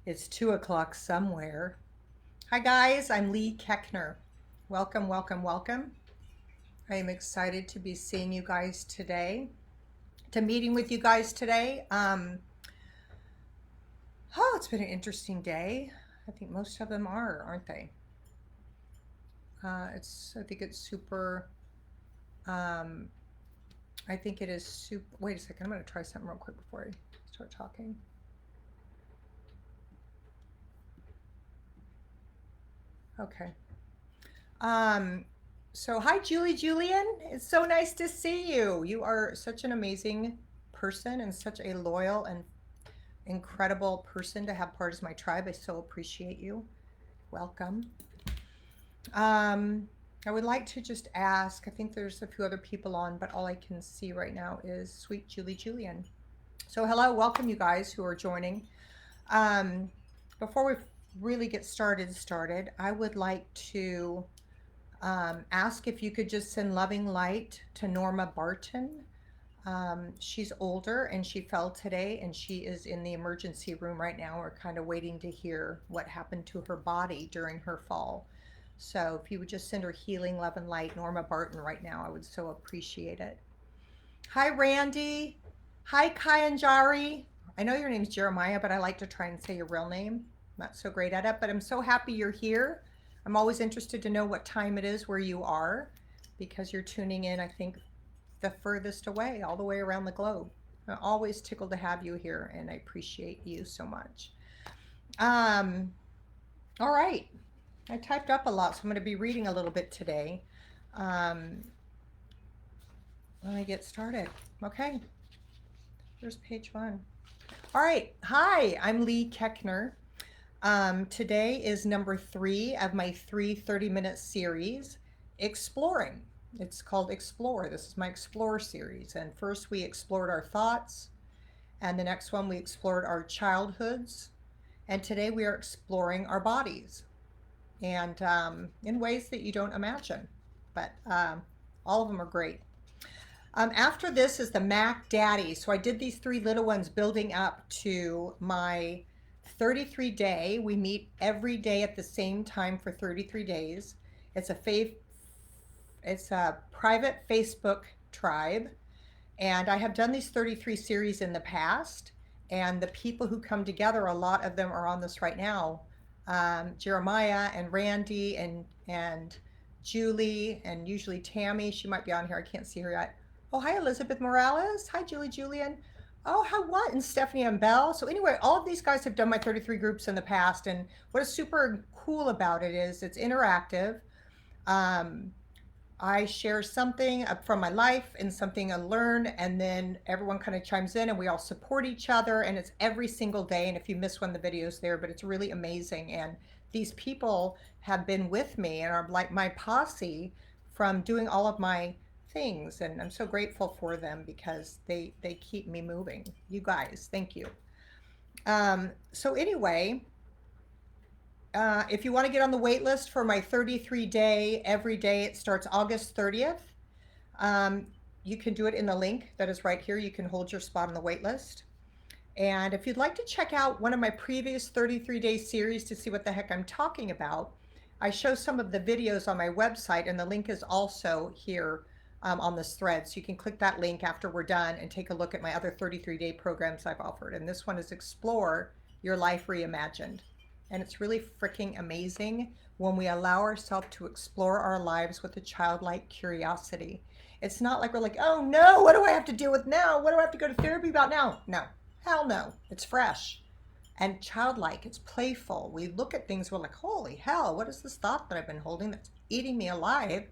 It's 2 o'clock somewhere. Hi guys, I'm Lee Keckner. Welcome, welcome, welcome. I am excited to be seeing you guys today, to meeting with you guys today. It's been an interesting day. I think most of them aren't they? I think it's super, um, I think it is super, wait a second, I'm going to try something real quick before I start talking. Okay. Um, so hi, Julian. It's so nice to see you. You are such an amazing person and such a loyal and incredible person to have part of my tribe. I so appreciate you. Welcome. Um, I would like to just ask, I think there's a few other people on, but all I can see right now is sweet Julian. So hello, welcome you guys who are joining. Um, Before we really get started, I would like to ask if you could just send loving light to Norma Barton. She's older and she fell today and she is in the emergency room right now. We're kind of waiting to hear what happened to her body during her fall. So if you would just send her healing love and light, Norma Barton, right now, I would so appreciate it. Hi, Randy. Hi, Kayanjari. I know your name's Jeremiah, but I like to try and say your real name. I'm not so great at it, but I'm so happy you're here. I'm always interested to know what time it is where you are because you're tuning in, I think, the furthest away, all the way around the globe. I'm always tickled to have you here, and I appreciate you so much. Um, all right. I typed up a lot, so I'm going to be reading a little bit today. Um, Let me get started. Okay, here's page one. All right. Hi, I'm Lee Keckner. Today is number 3 of my 30-minute series, Exploring. It's called Explore. This is my Explore series. And first we explored our thoughts, and the next one we explored our childhoods. And today we are exploring our bodies, and in ways that you don't imagine. But all of them are great. After this is the Mac Daddy. So I did these 3 little ones building up to my 33 day. We meet every day at the same time for 33 days. It's a it's a private Facebook tribe, and I have done these 33 series in the past. And the people who come together, a lot of them are on this right now. Jeremiah and Randy and Julie, and usually Tammy. She might be on here. I can't see her yet. Oh, hi, Elizabeth Morales. Hi, Julian. Oh, how what? And Stephanie and Belle. So anyway, all of these guys have done my 33 groups in the past. And what is super cool about it is it's interactive. Um, I share something from my life and something I learned, and then everyone kind of chimes in and we all support each other. And it's every single day. And if you miss one, the video's there, but it's really amazing. And these people have been with me and are like my posse from doing all of my things. And I'm so grateful for them because they keep me moving. You guys, thank you. So anyway, if you want to get on the wait list for my 33 day, every day, it starts August 30th. Um, you can do it in the link that is right here. You can hold your spot on the wait list. And if you'd like to check out one of my previous 33-day series to see what the heck I'm talking about, I show some of the videos on my website, and the link is also here on this thread. So you can click that link after we're done and take a look at my other 33-day programs I've offered. And this one is Explore Your Life Reimagined. And it's really freaking amazing when we allow ourselves to explore our lives with a childlike curiosity. It's not like we're like, oh no, what do I have to deal with now? What do I have to go to therapy about now? No, hell no. It's fresh and childlike. It's playful. We look at things, we're like, holy hell, what is this thought that I've been holding that's eating me alive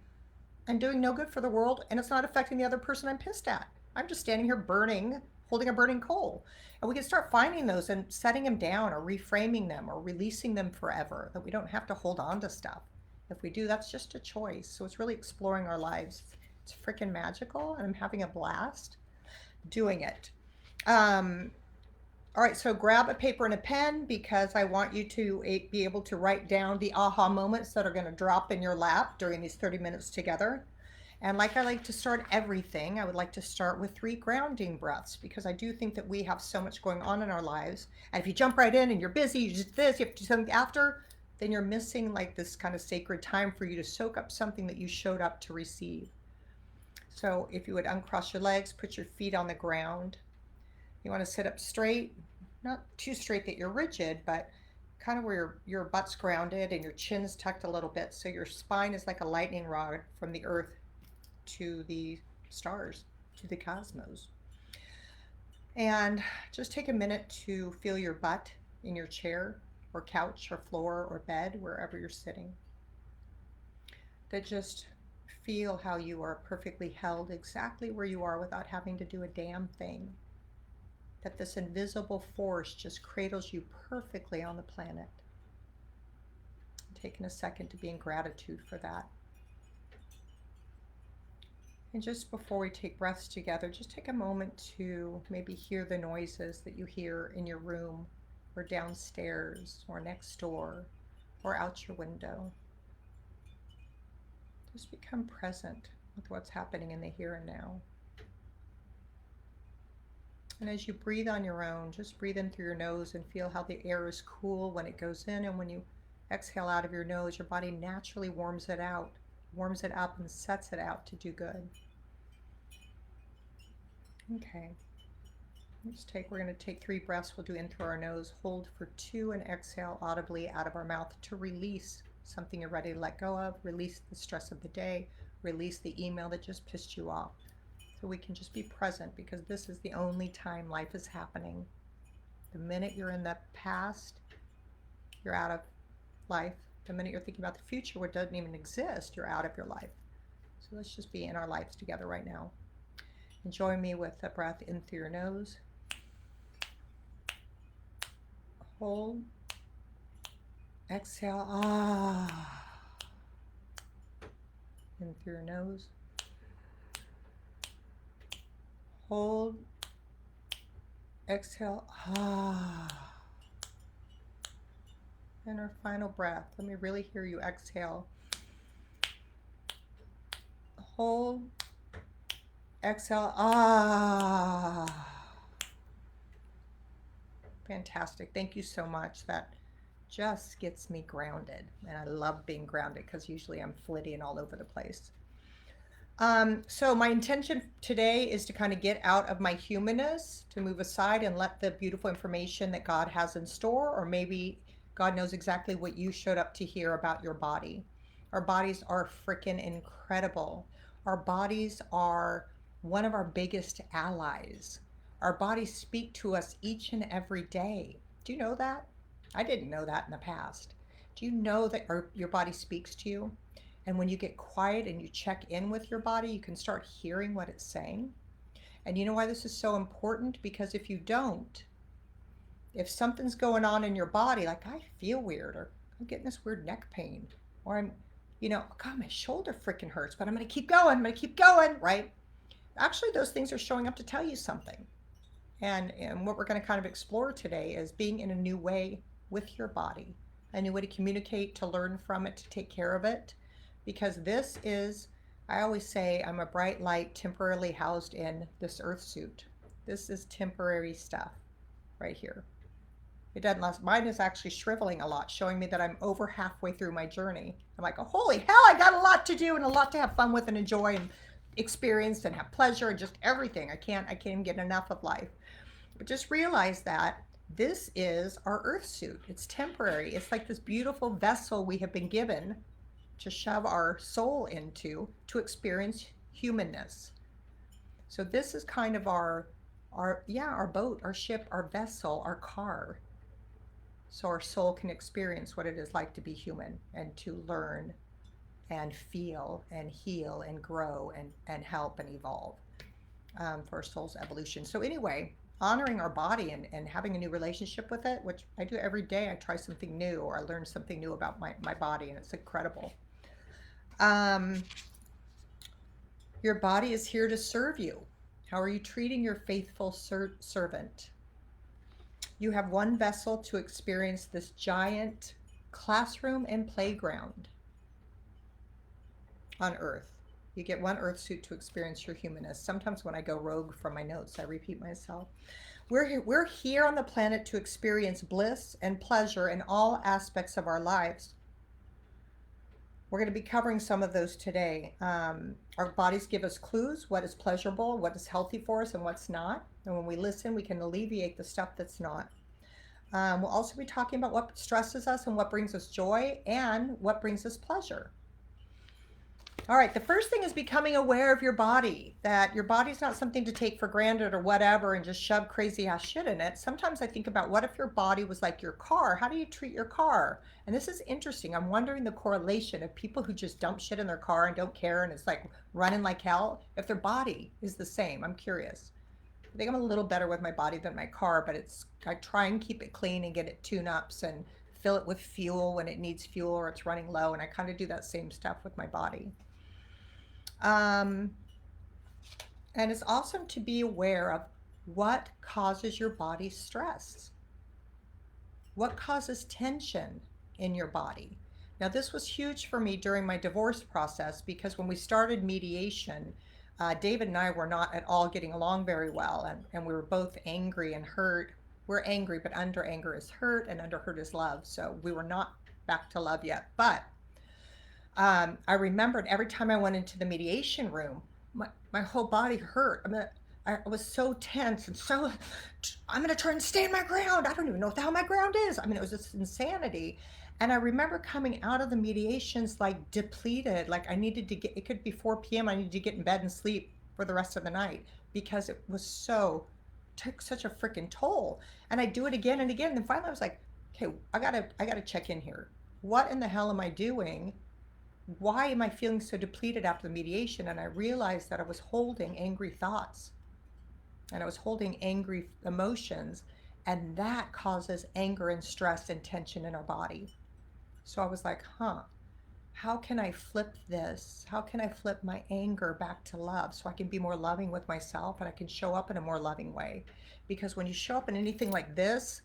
and doing no good for the world? And it's not affecting the other person I'm pissed at. I'm just standing here burning, holding a burning coal. And we can start finding those and setting them down or reframing them or releasing them forever, that we don't have to hold on to stuff. If we do, that's just a choice. So it's really exploring our lives. It's freaking magical, and I'm having a blast doing it. All right, so grab a paper and a pen because I want you to be able to write down the aha moments that are going to drop in your lap during these 30 minutes together. And like I like to start everything, I would like to start with 3 grounding breaths because I do think that we have so much going on in our lives. And if you jump right in and you're busy, you just this, you have to do something after, then you're missing like this kind of sacred time for you to soak up something that you showed up to receive. So if you would uncross your legs, put your feet on the ground. You want to sit up straight, not too straight that you're rigid, but kind of where your butt's grounded and your chin's tucked a little bit so your spine is like a lightning rod from the earth to the stars, to the cosmos. And just take a minute to feel your butt in your chair or couch or floor or bed, wherever you're sitting. That just feel how you are perfectly held exactly where you are without having to do a damn thing. That this invisible force just cradles you perfectly on the planet. Taking a second to be in gratitude for that. And just before we take breaths together, just take a moment to maybe hear the noises that you hear in your room or downstairs or next door or out your window. Just become present with what's happening in the here and now. And as you breathe on your own, just breathe in through your nose and feel how the air is cool when it goes in, and when you exhale out of your nose, your body naturally warms it out, warms it up and sets it out to do good. Okay. We're going to take 3 breaths. We'll do in through our nose, hold for 2, and exhale audibly out of our mouth to release something you're ready to let go of, release the stress of the day, release the email that just pissed you off. So we can just be present, because this is the only time life is happening. The minute you're in the past, you're out of life. The minute you're thinking about the future, what doesn't even exist, you're out of your life. So let's just be in our lives together right now. And join me with a breath in through your nose. Hold. Exhale. In through your nose. Hold. Exhale. And our final breath. Let me really hear you exhale. Hold. Exhale. Fantastic. Thank you so much. That just gets me grounded. And I love being grounded because usually I'm flitting all over the place. So my intention today is to kind of get out of my humanness, to move aside and let the beautiful information that God has in store, or maybe God knows exactly what you showed up to hear about your body. Our bodies are freaking incredible. Our bodies are one of our biggest allies. Our bodies speak to us each and every day. Do you know that? I didn't know that in the past. Do you know that your body speaks to you? And when you get quiet and you check in with your body, you can start hearing what it's saying. And you know why this is so important? Because if you don't, if something's going on in your body, like I feel weird, or I'm getting this weird neck pain, or I'm, God, my shoulder freaking hurts, but I'm going to keep going. I'm going to keep going, right? Actually, those things are showing up to tell you something. And what we're going to kind of explore today is being in a new way with your body, a new way to communicate, to learn from it, to take care of it. Because this is, I always say, I'm a bright light temporarily housed in this earth suit. This is temporary stuff right here. It doesn't last. Mine is actually shriveling a lot, showing me that I'm over halfway through my journey. I'm like, oh, holy hell, I got a lot to do and a lot to have fun with and enjoy and experience and have pleasure and just everything. I can't even get enough of life. But just realize that this is our earth suit. It's temporary. It's like this beautiful vessel we have been given to shove our soul into to experience humanness. So this is kind of our boat, our ship, our vessel, our car. So our soul can experience what it is like to be human and to learn and feel and heal and grow and help and evolve for our soul's evolution. So anyway, honoring our body and having a new relationship with it, which I do every day. I try something new, or I learn something new about my body, and it's incredible. Your body is here to serve you. How are you treating your faithful servant? You have one vessel to experience this giant classroom and playground on earth. You get one earth suit to experience your humanness. Sometimes when I go rogue from my notes, I repeat myself. We're here on the planet to experience bliss and pleasure in all aspects of our lives. We're going to be covering some of those today. Our bodies give us clues what is pleasurable, what is healthy for us, and what's not. And when we listen, we can alleviate the stuff that's not. We'll also be talking about what stresses us and what brings us joy and what brings us pleasure. All right, the first thing is becoming aware of your body, that your body's not something to take for granted or whatever and just shove crazy ass shit in it. Sometimes I think about what if your body was like your car? How do you treat your car? And this is interesting. I'm wondering the correlation of people who just dump shit in their car and don't care and it's like running like hell, if their body is the same. I'm curious. I think I'm a little better with my body than my car, but I try and keep it clean and get it tune-ups and fill it with fuel when it needs fuel or it's running low, and I kind of do that same stuff with my body. And it's awesome to be aware of what causes your body stress. What causes tension in your body? Now, this was huge for me during my divorce process because when we started mediation, David and I were not at all getting along very well, and we were both angry and hurt. We're angry, but under anger is hurt, and under hurt is love. So we were not back to love yet. But I remembered every time I went into the mediation room, my whole body hurt. I was so tense and so, I'm going to try and stand my ground. I don't even know what the hell my ground is. I mean, it was just insanity. And I remember coming out of the mediations like depleted, like I needed to get, it could be 4 p.m. I needed to get in bed and sleep for the rest of the night because it was took such a freaking toll. And I do it again and again. And then finally I was like, okay, I gotta check in here. What in the hell am I doing? Why am I feeling so depleted after the mediation? And I realized that I was holding angry thoughts and I was holding angry emotions, and that causes anger and stress and tension in our body. So I was like, how can I flip this? How can I flip my anger back to love so I can be more loving with myself and I can show up in a more loving way? Because when you show up in anything like this,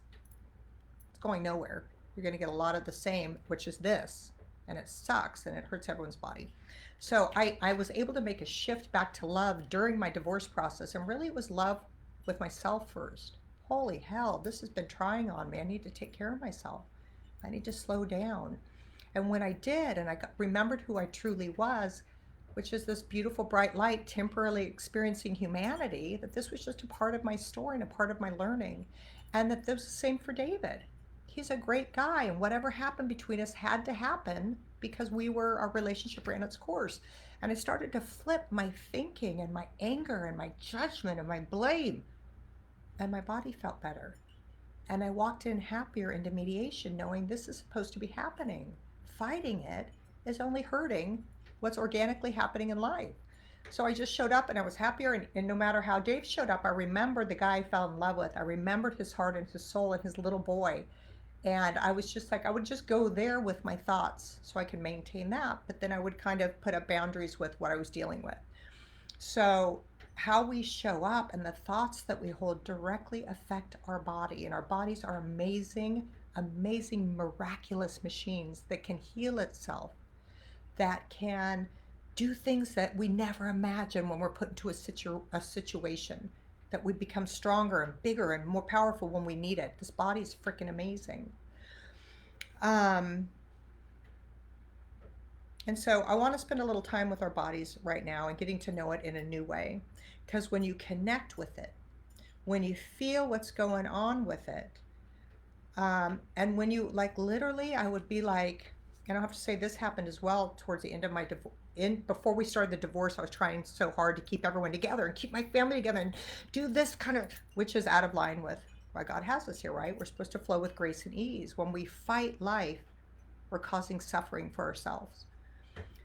it's going nowhere. You're going to get a lot of the same, which is this. And it sucks and it hurts everyone's body. So I was able to make a shift back to love during my divorce process, and really it was love with myself first. Holy hell, this has been trying on me. I need to take care of myself. I need to slow down. And when I did, and remembered who I truly was, which is this beautiful bright light temporarily experiencing humanity, that this was just a part of my story and a part of my learning, and that this was the same for David. He's a great guy, and whatever happened between us had to happen because our relationship ran its course. And I started to flip my thinking and my anger and my judgment and my blame, and my body felt better. And I walked in happier into mediation, knowing this is supposed to be happening. Fighting it is only hurting what's organically happening in life. So I just showed up and I was happier, and no matter how Dave showed up, I remembered the guy I fell in love with. I remembered his heart and his soul and his little boy. And I was just like, I would just go there with my thoughts so I could maintain that. But then I would kind of put up boundaries with what I was dealing with. So how we show up and the thoughts that we hold directly affect our body. And our bodies are amazing, amazing, miraculous machines that can heal itself, that can do things that we never imagine when we're put into a situation, that we become stronger and bigger and more powerful when we need it. This body is freaking amazing. And so I want to spend a little time with our bodies right now and getting to know it in a new way. Because when you connect with it, when you feel what's going on with it, and when you, like, literally, I would be like, and I have to say this happened as well towards the end of my divorce. Before we started the divorce, I was trying so hard to keep everyone together and keep my family together and do this kind of, which is out of line with why God has us here, right? We're supposed to flow with grace and ease. When we fight life, we're causing suffering for ourselves.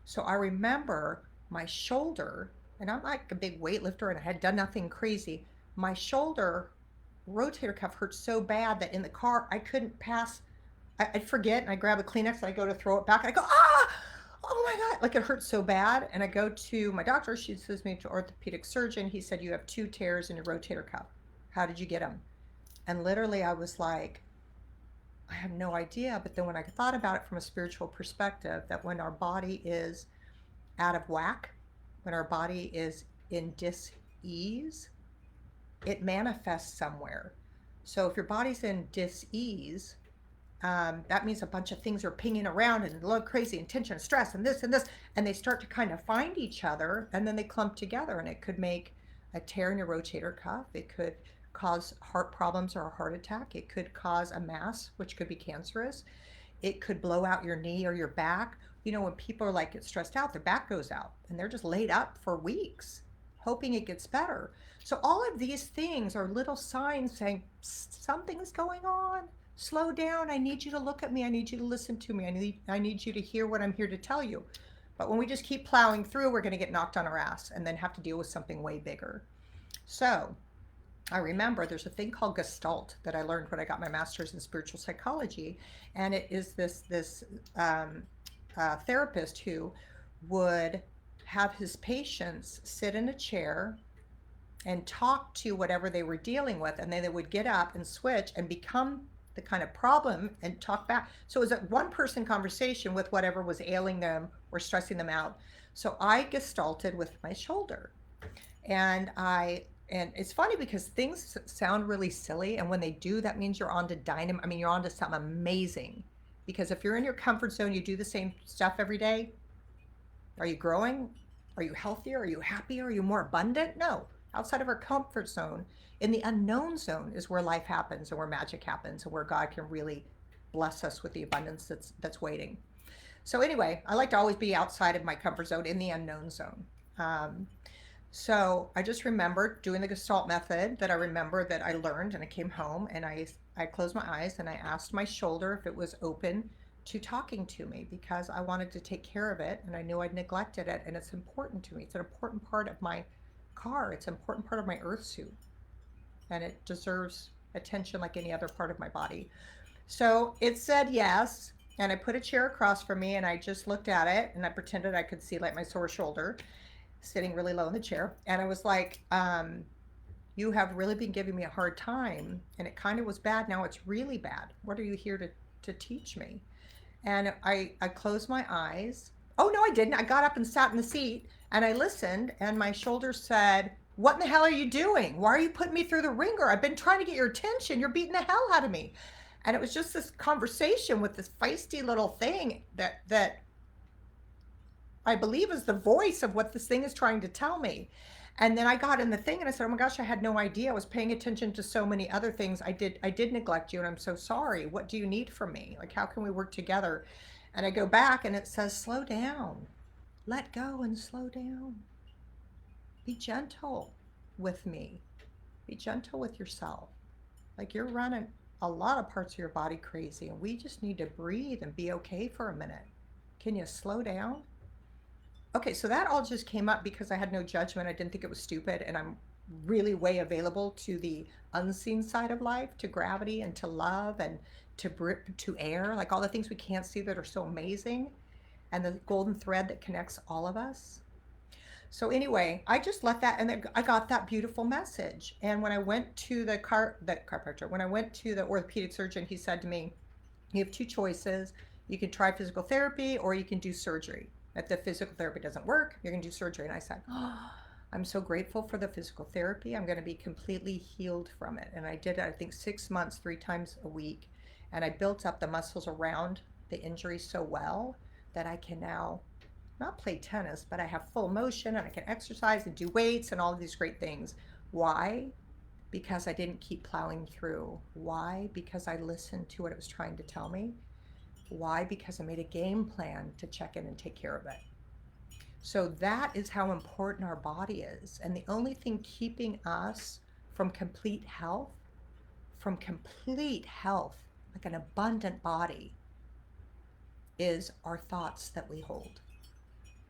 So I remember my shoulder, and I'm like a big weightlifter and I had done nothing crazy. My shoulder rotator cuff hurt so bad that in the car I couldn't pass. I'd forget and I grab a Kleenex and I go to throw it back and I go, oh my God, like it hurts so bad. And I go to my doctor, she sends me to orthopedic surgeon. He said, you have 2 tears in your rotator cuff. How did you get them? And literally I was like, I have no idea. But then when I thought about it from a spiritual perspective, that when our body is out of whack, when our body is in dis-ease, it manifests somewhere. So if your body's in dis-ease, that means a bunch of things are pinging around and a little crazy and tension and stress and this, and they start to kind of find each other, and then they clump together, and it could make a tear in your rotator cuff. It could cause heart problems or a heart attack. It could cause a mass, which could be cancerous. It could blow out your knee or your back. You know, when people are like get stressed out, their back goes out and they're just laid up for weeks, hoping it gets better. So all of these things are little signs saying something's going on. Slow down. I need you to look at me. I need you to listen to me. I need you to hear what I'm here to tell you. But when we just keep plowing through, we're going to get knocked on our ass and then have to deal with something way bigger. So I remember there's a thing called Gestalt that I learned when I got my master's in spiritual psychology, and it is this therapist who would have his patients sit in a chair and talk to whatever they were dealing with, and then they would get up and switch and become the kind of problem and talk back. So it was a one person conversation with whatever was ailing them or stressing them out. So I gestalted with my shoulder, and it's funny because things sound really silly, and when they do, that means you're on to dynamite. I mean, you're on to something amazing. Because if you're in your comfort zone, you do the same stuff every day. Are you growing? Are you healthier? Are you happier? Are you more abundant? No. Outside of our comfort zone, in the unknown zone is where life happens and where magic happens and where God can really bless us with the abundance that's waiting. So anyway, I like to always be outside of my comfort zone in the unknown zone. So I just remembered doing the Gestalt method that I remember that I learned, and I came home and I closed my eyes and I asked my shoulder if it was open to talking to me, because I wanted to take care of it and I knew I'd neglected it, and it's important to me. It's an important part of my car. It's an important part of my earth suit, and it deserves attention like any other part of my body. So it said yes, and I put a chair across from me and I just looked at it and I pretended I could see like my sore shoulder sitting really low in the chair, and I was like, you have really been giving me a hard time, and it kind of was bad. Now it's really bad. What are you here to teach me? And I closed my eyes. Oh, no, I didn't. I got up and sat in the seat and I listened, and my shoulder said, what in the hell are you doing? Why are you putting me through the ringer? I've been trying to get your attention. You're beating the hell out of me. And it was just this conversation with this feisty little thing that I believe is the voice of what this thing is trying to tell me. And then I got in the thing and I said, oh my gosh, I had no idea. I was paying attention to so many other things. I did neglect you, and I'm so sorry. What do you need from me? Like, how can we work together? And I go back and it says, slow down. Let go and slow down. Be gentle with me. Be gentle with yourself. Like, you're running a lot of parts of your body crazy, and we just need to breathe and be okay for a minute. Can you slow down? Okay, so that all just came up because I had no judgment. I didn't think it was stupid, and I'm really way available to the unseen side of life, to gravity and to love and to air, like all the things we can't see that are so amazing, and the golden thread that connects all of us. So anyway, I just let that, and I got that beautiful message. And when I went to the chiropractor, when I went to the orthopedic surgeon, he said to me, you have two choices. You can try physical therapy or you can do surgery. If the physical therapy doesn't work, you're going to do surgery. And I said, oh, I'm so grateful for the physical therapy. I'm going to be completely healed from it. And I did it, I think, 6 months, 3 times a week. And I built up the muscles around the injury so well that I can now not play tennis, but I have full motion and I can exercise and do weights and all of these great things. Why? Because I didn't keep plowing through. Why? Because I listened to what it was trying to tell me. Why? Because I made a game plan to check in and take care of it. So that is how important our body is. And the only thing keeping us from complete health, like an abundant body, is our thoughts that we hold.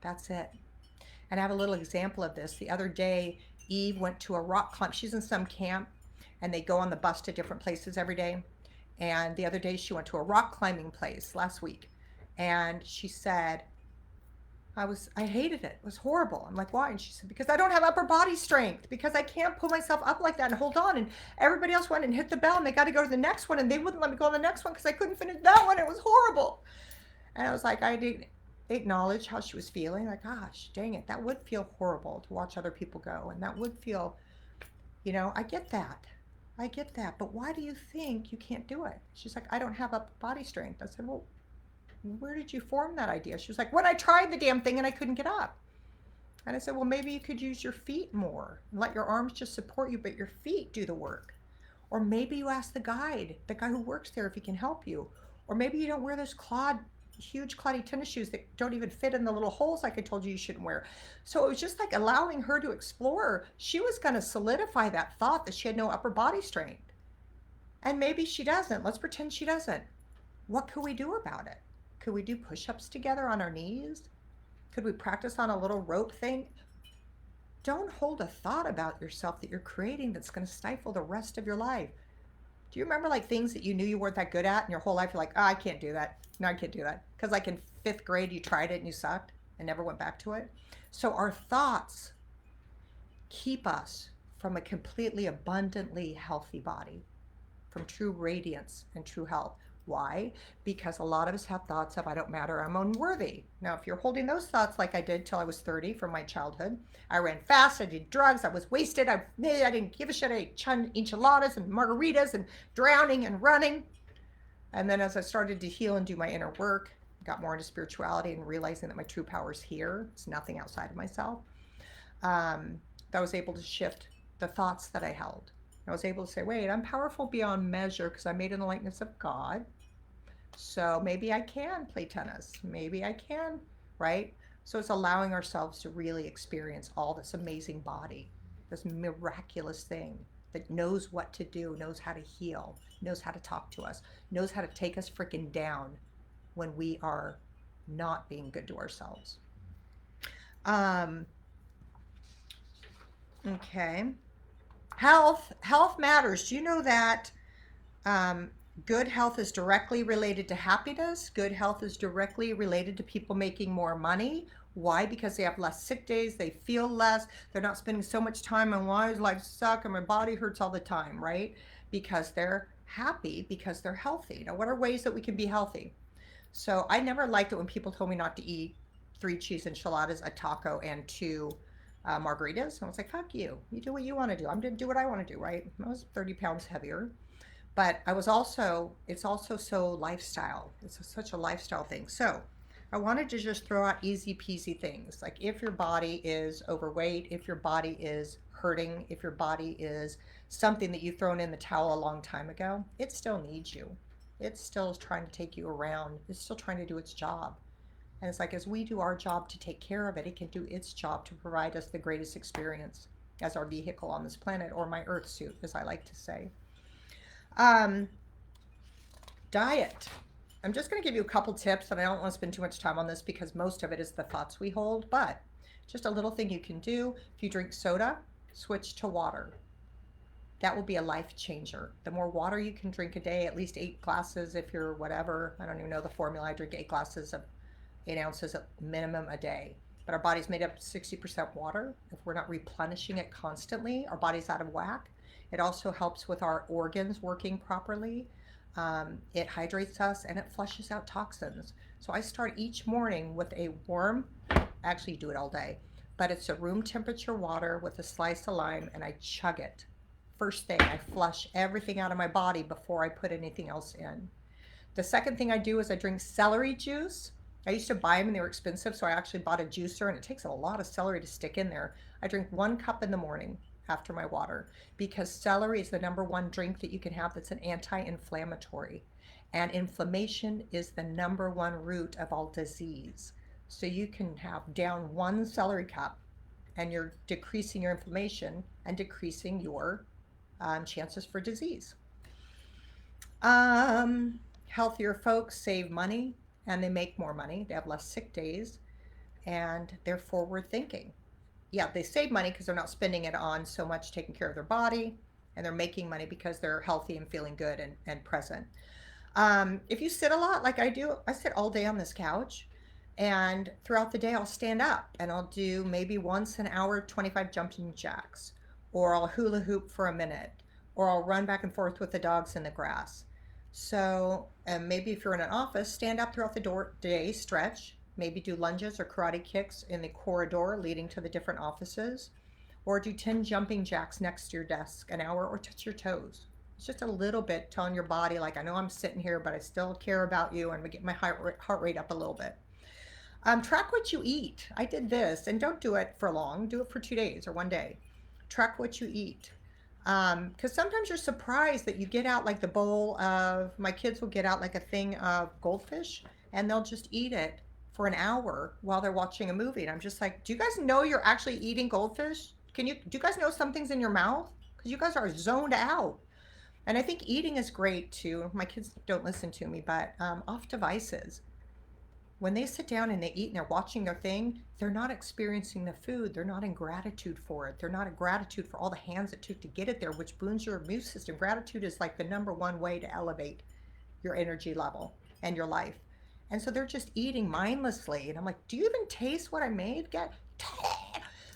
That's it. And I have a little example of this. The other day, Eve went to a rock climb. She's in some camp, and they go on the bus to different places every day. And the other day, she went to a rock climbing place last week. And she said, I hated it. It was horrible. I'm like, why? And she said, because I don't have upper body strength, because I can't pull myself up like that and hold on. And everybody else went and hit the bell, and they got to go to the next one, and they wouldn't let me go on the next one because I couldn't finish that one. It was horrible. And I was like, acknowledge how she was feeling. Like, gosh, dang it, that would feel horrible to watch other people go. And that would feel, I get that. I get that. But why do you think you can't do it? She's like, I don't have upper body strength. I said, well, where did you form that idea? She was like, when I tried the damn thing and I couldn't get up. And I said, well, maybe you could use your feet more and let your arms just support you, but your feet do the work. Or maybe you ask the guy who works there, if he can help you. Or maybe you don't wear those huge cloddy tennis shoes that don't even fit in the little holes like I told you shouldn't wear. So it was just like allowing her to explore. She was going to solidify that thought that she had no upper body strength. And maybe she doesn't. Let's pretend she doesn't. What could we do about it? Could we do push-ups together on our knees? Could we practice on a little rope thing? Don't hold a thought about yourself that you're creating that's going to stifle the rest of your life. Do you remember like things that you knew you weren't that good at in your whole life? You're like, oh, I can't do that. No, I can't do that. Because like in fifth grade, you tried it and you sucked and never went back to it. So our thoughts keep us from a completely abundantly healthy body, from true radiance and true health. Why? Because a lot of us have thoughts of, I don't matter, I'm unworthy. Now, if you're holding those thoughts like I did till I was 30 from my childhood, I ran fast, I did drugs, I was wasted, I didn't give a shit, I ate enchiladas and margaritas and drowning and running. And then as I started to heal and do my inner work, got more into spirituality and realizing that my true power is here, it's nothing outside of myself, I was able to shift the thoughts that I held. I was able to say, wait, I'm powerful beyond measure because I'm made in the likeness of God. So maybe I can play tennis. Maybe I can, right? So it's allowing ourselves to really experience all this amazing body, this miraculous thing that knows what to do, knows how to heal, knows how to talk to us, knows how to take us freaking down when we are not being good to ourselves. Okay. Health matters. Do you know that good health is directly related to happiness? Good health is directly related to people making more money. Why? Because they have less sick days, they feel less, they're not spending so much time on why does life suck and my body hurts all the time, right? Because they're happy, because they're healthy. Now, what are ways that we can be healthy? So I never liked it when people told me not to eat 3 cheese enchiladas, a taco, and 2 margaritas. And I was like, fuck you. You do what you want to do. I'm going to do what I want to do, right? I was 30 pounds heavier. But it's also so lifestyle. It's such a lifestyle thing. So I wanted to just throw out easy peasy things. Like if your body is overweight, if your body is hurting, if your body is something that you've thrown in the towel a long time ago, it still needs you. It still is trying to take you around. It's still trying to do its job. And it's like as we do our job to take care of it, it can do its job to provide us the greatest experience as our vehicle on this planet, or my earth suit, as I like to say. Diet. I'm just going to give you a couple tips, and I don't want to spend too much time on this because most of it is the thoughts we hold, but just a little thing you can do. If you drink soda, switch to water. That will be a life changer. The more water you can drink a day, at least 8 glasses if you're whatever. I don't even know the formula. I drink 8 glasses of 8 ounces at minimum a day. But our body's made up 60% water. If we're not replenishing it constantly, our body's out of whack. It also helps with our organs working properly. It hydrates us and it flushes out toxins. So I start each morning with a warm, actually do it all day, but it's a room temperature water with a slice of lime and I chug it. First thing, I flush everything out of my body before I put anything else in. The second thing I do is I drink celery juice. I used to buy them and they were expensive, so I actually bought a juicer and it takes a lot of celery to stick in there. I drink 1 cup in the morning after my water because celery is the #1 drink that you can have that's an anti-inflammatory. And inflammation is the #1 root of all disease. So you can have down 1 celery cup and you're decreasing your inflammation and decreasing your chances for disease. Healthier folks save money and they make more money. They have less sick days and they're forward thinking. Yeah, they save money because they're not spending it on so much taking care of their body, and they're making money because they're healthy and feeling good and present. If you sit a lot like I do, I sit all day on this couch, and throughout the day I'll stand up and I'll do maybe once an hour 25 jumping jacks, or I'll hula hoop for a minute, or I'll run back and forth with the dogs in the grass. So maybe if you're in an office, stand up throughout the day, stretch, Maybe do lunges or karate kicks in the corridor leading to the different offices, or do 10 jumping jacks next to your desk an hour, or touch your toes. It's just a little bit telling your body, like, I know I'm sitting here, but I still care about you, and we get my heart rate up a little bit. Track what you eat. I did this, and don't do it for long. Do it for 2 days or one day. Track what you eat. Because sometimes you're surprised that you get out like the bowl of, my kids will get out like a thing of goldfish and they'll just eat it for an hour while they're watching a movie. And I'm just like, do you guys know you're actually eating goldfish? Do you guys know something's in your mouth? Because you guys are zoned out. And I think eating is great too. My kids don't listen to me, but off devices, when they sit down and they eat and they're watching their thing, they're not experiencing the food. They're not in gratitude for it. They're not in gratitude for all the hands it took to get it there, which boosts your immune system. Gratitude is like the number one way to elevate your energy level and your life. And so they're just eating mindlessly. And I'm like, do you even taste what I made? Get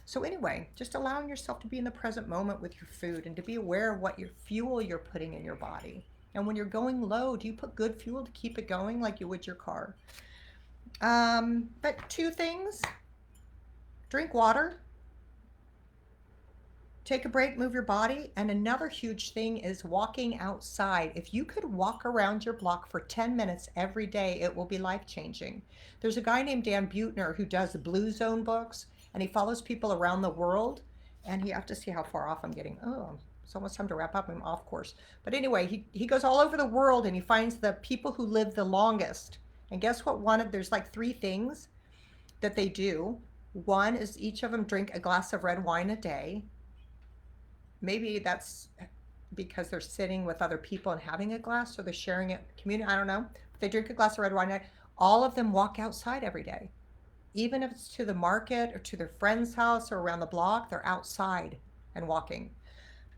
so anyway, just allowing yourself to be in the present moment with your food and to be aware of what your fuel you're putting in your body. And when you're going low, do you put good fuel to keep it going like you would your car? But two things: drink water, take a break, move your body. And another huge thing is walking outside. If you could walk around your block for 10 minutes every day, it will be life changing. There's a guy named Dan Buettner who does the Blue Zone books, and he follows people around the world. And you have to see how far off I'm getting. Oh, it's almost time to wrap up. I'm off course. But anyway, he goes all over the world and he finds the people who live the longest. And guess what? There's like three things that they do. One is each of them drink a glass of red wine a day. Maybe that's because they're sitting with other people and having a glass, so they're sharing it community. I don't know. But they drink a glass of red wine a day. All of them walk outside every day. Even if it's to the market or to their friend's house or around the block, they're outside and walking.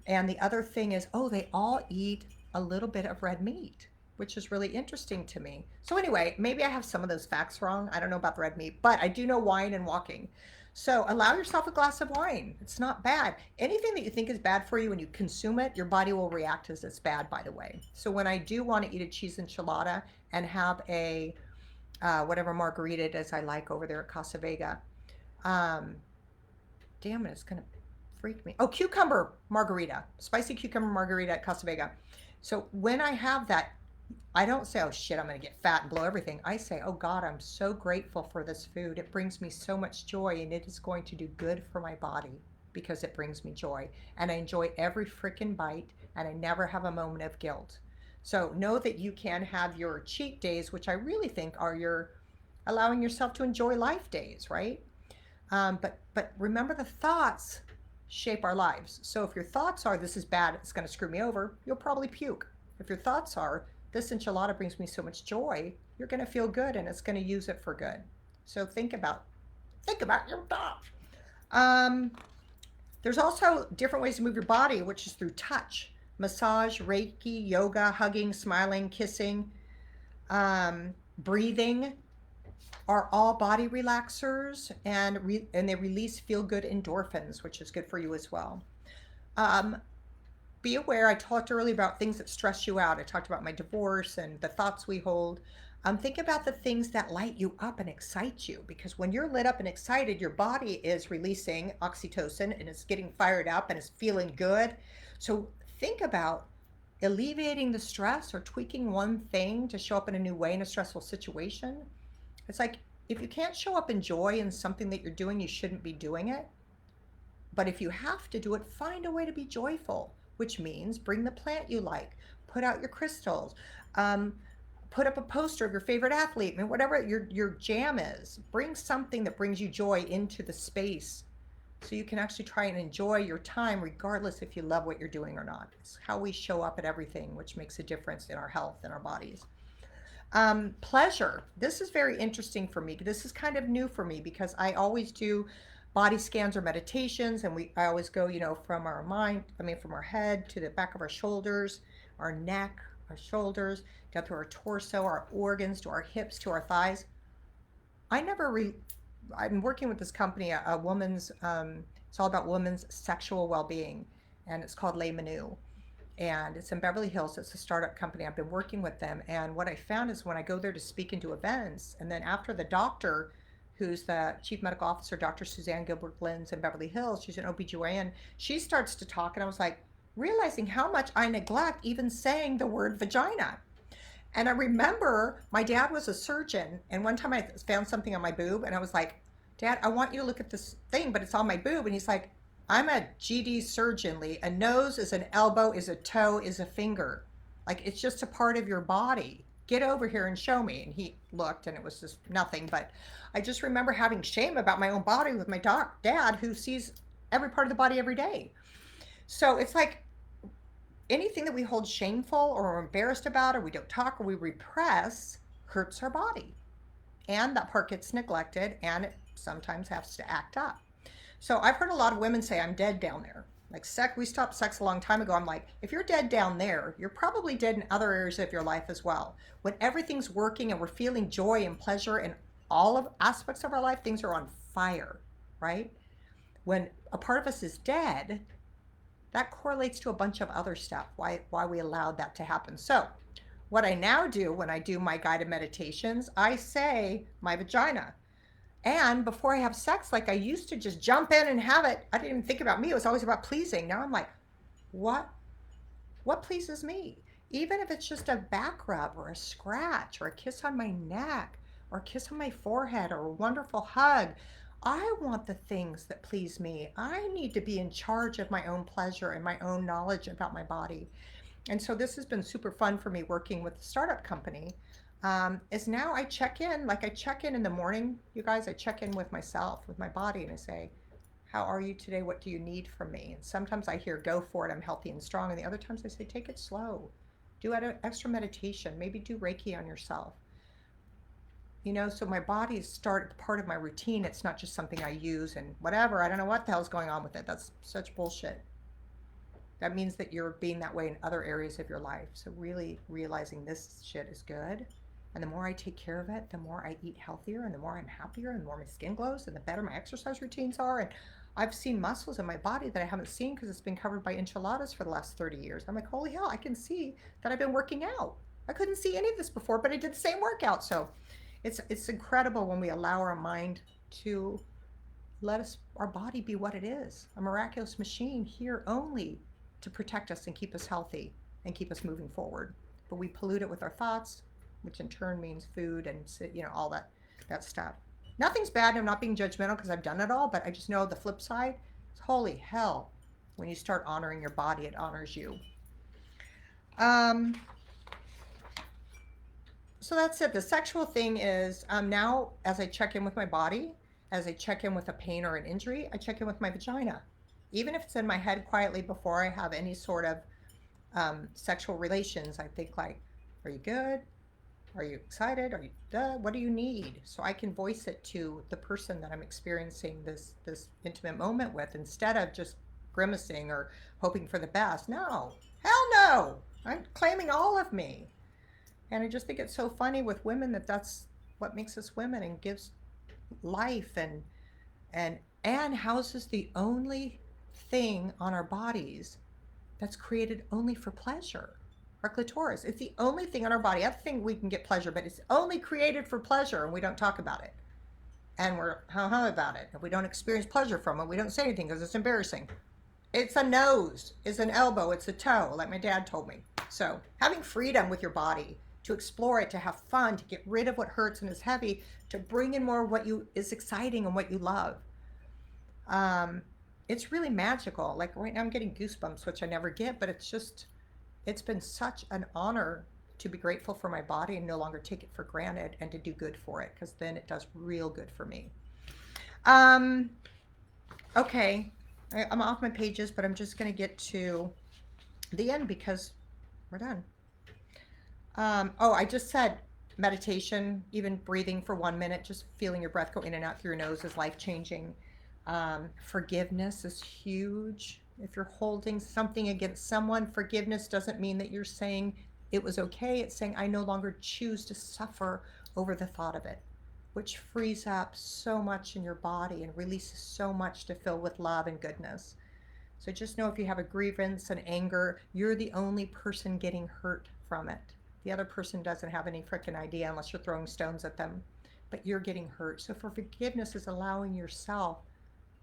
And the other thing is, they all eat a little bit of red meat, which is really interesting to me. So anyway, maybe I have some of those facts wrong. I don't know about the red meat, but I do know wine and walking. So allow yourself a glass of wine. It's not bad. Anything that you think is bad for you, when you consume it, your body will react as it's bad, by the way. So when I do want to eat a cheese enchilada and have a whatever margarita it is I like over there at Casa Vega, damn it, it's going to freak me. Oh, cucumber margarita, spicy cucumber margarita at Casa Vega. So when I have that, I don't say, oh shit, I'm going to get fat and blow everything. I say, oh God, I'm so grateful for this food. It brings me so much joy, and it is going to do good for my body because it brings me joy. And I enjoy every freaking bite, and I never have a moment of guilt. So know that you can have your cheat days, which I really think are your allowing yourself to enjoy life days, right? But remember, the thoughts shape our lives. So if your thoughts are, this is bad, it's going to screw me over, you'll probably puke. If your thoughts are, this enchilada brings me so much joy, you're going to feel good and it's going to use it for good. So think about your thoughts. There's also different ways to move your body, which is through touch: massage, Reiki, yoga, hugging, smiling, kissing, breathing are all body relaxers, and they release feel good endorphins, which is good for you as well. Be aware, I talked earlier about things that stress you out. I talked about my divorce and the thoughts we hold. Think about the things that light you up and excite you, because when you're lit up and excited, your body is releasing oxytocin and it's getting fired up and it's feeling good. So think about alleviating the stress or tweaking one thing to show up in a new way in a stressful situation. It's like, if you can't show up in joy in something that you're doing, you shouldn't be doing it. But if you have to do it, find a way to be joyful, which means bring the plant you like, put out your crystals, put up a poster of your favorite athlete, I mean, whatever your jam is. Bring something that brings you joy into the space so you can actually try and enjoy your time regardless if you love what you're doing or not. It's how we show up at everything, which makes a difference in our health and our bodies. Pleasure. This is very interesting for me. This is kind of new for me because I always do body scans or meditations, and I always go, from our from our head to the back of our shoulders, our neck, our shoulders, down through our torso, our organs, to our hips, to our thighs. I'm working with this company, a woman's, it's all about women's sexual well-being, and it's called Les Menus. and it's in Beverly Hills. It's a startup company. I've been working with them, and what I found is when I go there to speak into events, and then after the doctor, who's the chief medical officer, Dr. Suzanne Gilbert Lynn's in Beverly Hills, she's an OBGYN, she starts to talk, and I was like, realizing how much I neglect even saying the word vagina. And I remember my dad was a surgeon, and one time I found something on my boob, and I was like, Dad, I want you to look at this thing, but it's on my boob. And he's like, I'm a GD surgeon, Lee. A nose is an elbow, is a toe, is a finger. Like, it's just a part of your body. Get over here and show me. And he looked, and it was just nothing. But I just remember having shame about my own body with my dad, who sees every part of the body every day. So it's like anything that we hold shameful or are embarrassed about, or we don't talk or we repress, hurts our body. And that part gets neglected, and it sometimes has to act up. So I've heard a lot of women say, I'm dead down there. Like, we stopped sex a long time ago. I'm like, if you're dead down there, you're probably dead in other areas of your life as well. When everything's working and we're feeling joy and pleasure in all of aspects of our life, things are on fire, right? When a part of us is dead, that correlates to a bunch of other stuff, why we allowed that to happen. So what I now do when I do my guided meditations, I say my vagina. And before I have sex, like I used to just jump in and have it. I didn't even think about me. It was always about pleasing. Now I'm like, what pleases me? Even if it's just a back rub or a scratch or a kiss on my neck or a kiss on my forehead or a wonderful hug. I want the things that please me. I need to be in charge of my own pleasure and my own knowledge about my body. And so this has been super fun for me working with the startup company. Is now I check in, like I check in the morning, you guys, I check in with myself, with my body, and I say, how are you today? What do you need from me? And sometimes I hear, go for it, I'm healthy and strong. And the other times I say, take it slow. Do an extra meditation, maybe do Reiki on yourself. You know, so my body is part of my routine. It's not just something I use and whatever. I don't know what the hell's going on with it. That's such bullshit. That means that you're being that way in other areas of your life. So really realizing this shit is good. And the more I take care of it, the more I eat healthier, and the more I'm happier, and the more my skin glows, and the better my exercise routines are. And I've seen muscles in my body that I haven't seen because it's been covered by enchiladas for the last 30 years. I'm like, holy hell, I can see that I've been working out. I couldn't see any of this before, but I did the same workout. So it's incredible when we allow our mind to let our body be what it is, a miraculous machine here only to protect us and keep us healthy and keep us moving forward. But we pollute it with our thoughts, which in turn means food and, you know, all that stuff. Nothing's bad. I'm not being judgmental because I've done it all, but I just know the flip side is, holy hell, when you start honoring your body, it honors you. So that's it. The sexual thing is, now as I check in with my body, as I check in with a pain or an injury, I check in with my vagina. Even if it's in my head quietly before I have any sort of sexual relations, I think like, are you good? Are you excited? Are you what do you need? So I can voice it to the person that I'm experiencing this intimate moment with, instead of just grimacing or hoping for the best. No, hell no. I'm claiming all of me. And I just think it's so funny with women that's what makes us women and gives life and houses the only thing on our bodies that's created only for pleasure. Our clitoris. It's the only thing on our body. Other thing we can get pleasure, but it's only created for pleasure, and we don't talk about it. And we're about it. If we don't experience pleasure from it, we don't say anything because it's embarrassing. It's a nose, it's an elbow, it's a toe, like my dad told me. So having freedom with your body, to explore it, to have fun, to get rid of what hurts and is heavy, to bring in more of what is exciting and what you love. It's really magical. Like right now I'm getting goosebumps, which I never get, but it's been such an honor to be grateful for my body and no longer take it for granted, and to do good for it, because then it does real good for me. Okay, I'm off my pages, but I'm just going to get to the end because we're done. I just said meditation, even breathing for 1 minute, just feeling your breath go in and out through your nose is life-changing. Forgiveness is huge. If you're holding something against someone, forgiveness doesn't mean that you're saying it was okay. It's saying, I no longer choose to suffer over the thought of it, which frees up so much in your body and releases so much to fill with love and goodness. So just know if you have a grievance and anger, you're the only person getting hurt from it. The other person doesn't have any freaking idea unless you're throwing stones at them, but you're getting hurt. So for forgiveness is allowing yourself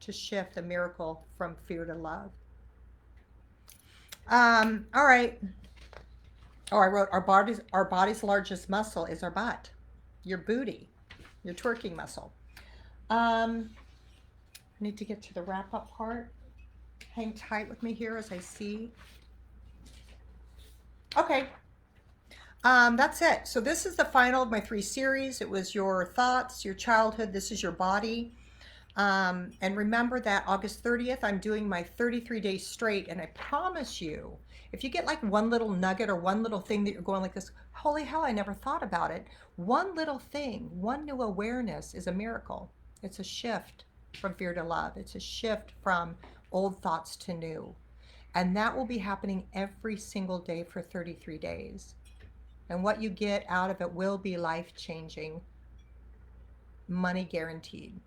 to shift the miracle from fear to love. All right. Oh, I wrote our body's largest muscle is our butt, your booty, your twerking muscle. I need to get to the wrap up part. Hang tight with me here as I see. Okay. That's it. So this is the final of my 3 series. It was your thoughts, your childhood. This is your body. And remember that August 30th, I'm doing my 33 days straight. And I promise you, if you get like one little nugget or one little thing that you're going like this, holy hell, I never thought about it. One little thing, one new awareness is a miracle. It's a shift from fear to love. It's a shift from old thoughts to new. And that will be happening every single day for 33 days. And what you get out of it will be life-changing, money guaranteed.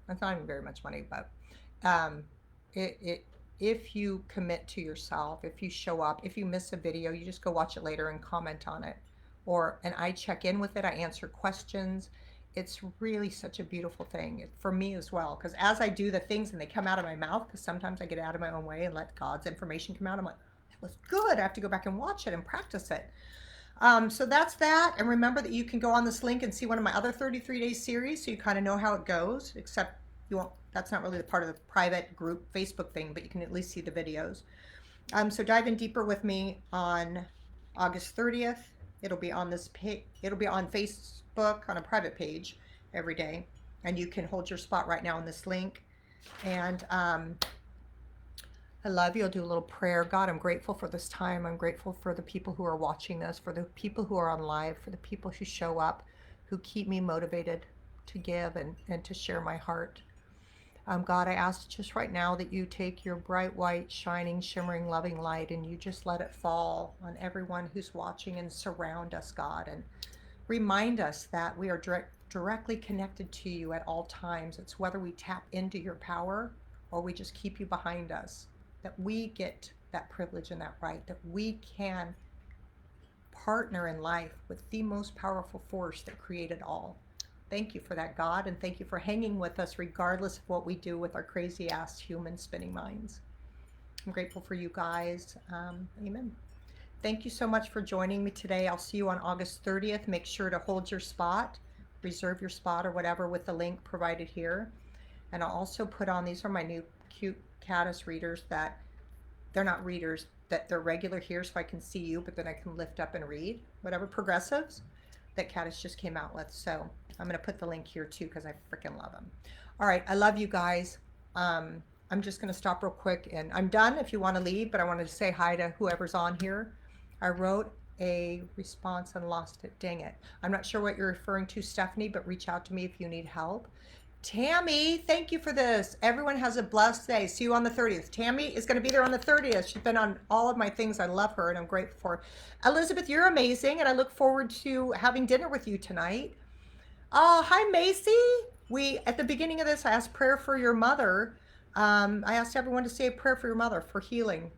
That's not even very much money, but if you commit to yourself, if you show up, if you miss a video, you just go watch it later and comment on it. And I check in with it, I answer questions. It's really such a beautiful thing for me as well, because as I do the things and they come out of my mouth, because sometimes I get out of my own way and let God's information come out, I'm like, that was good. I have to go back and watch it and practice it. So that's that. And remember that you can go on this link and see one of my other 33-day series, so you kind of know how it goes, except you won't, that's not really the part of the private group Facebook thing, but you can at least see the videos. So dive in deeper with me on August 30th. It'll be on this page. It'll be on Facebook on a private page every day, and you can hold your spot right now on this link. And I love you. I'll do a little prayer. God, I'm grateful for this time. I'm grateful for the people who are watching this, for the people who are on live, for the people who show up, who keep me motivated to give and to share my heart. God, I ask just right now that you take your bright, white, shining, shimmering, loving light and you just let it fall on everyone who's watching and surround us, God, and remind us that we are directly connected to you at all times. It's whether we tap into your power or we just keep you behind us, that we get that privilege and that right, that we can partner in life with the most powerful force that created all. Thank you for that, God, and thank you for hanging with us regardless of what we do with our crazy ass human spinning minds. I'm grateful for you guys. Amen. Thank you so much for joining me today. I'll see you on August 30th. Make sure to hold your spot, reserve your spot or whatever with the link provided here. And I'll also put on, these are my new cute caddis readers that they're not readers, that they're regular here so I can see you, but then I can lift up and read whatever progressives that Caddis just came out with. So I'm going to put the link here too because I freaking love them. All right, I love you guys. I'm just going to stop real quick and I'm done if you want to leave, but I wanted to say hi to whoever's on here. I wrote a response and lost it. Dang it. I'm not sure what you're referring to, Stephanie, but reach out to me if you need help. Tammy, thank you for this. Everyone has a blessed day. See you on the 30th. Tammy is going to be there on the 30th. She's been on all of my things. I love her and I'm grateful for her. Elizabeth, you're amazing and I look forward to having dinner with you tonight. Hi, Macy. At the beginning of this, I asked prayer for your mother. I asked everyone to say a prayer for your mother, for healing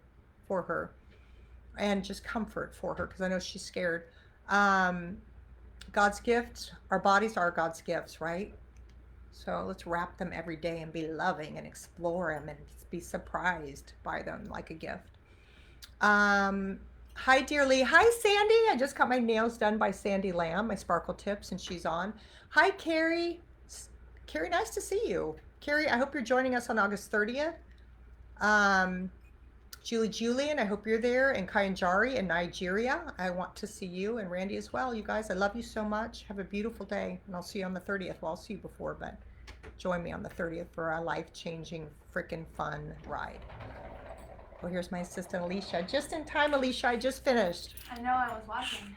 for her and just comfort for her because I know she's scared. God's gifts, our bodies are God's gifts, right? So let's wrap them every day and be loving and explore them and be surprised by them like a gift. Hi, dearly. Hi, Sandy. I just got my nails done by Sandy Lamb, my Sparkle Tips, and she's on. Hi, Carrie. Carrie, nice to see you. Carrie, I hope you're joining us on August 30th. Julian, I hope you're there, and Kayanjari in Nigeria. I want to see you, and Randy as well. You guys, I love you so much. Have a beautiful day, and I'll see you on the 30th. Well, I'll see you before, but join me on the 30th for a life-changing, freaking fun ride. Well, here's my assistant, Alicia. Just in time, Alicia. I just finished. I know, I was watching.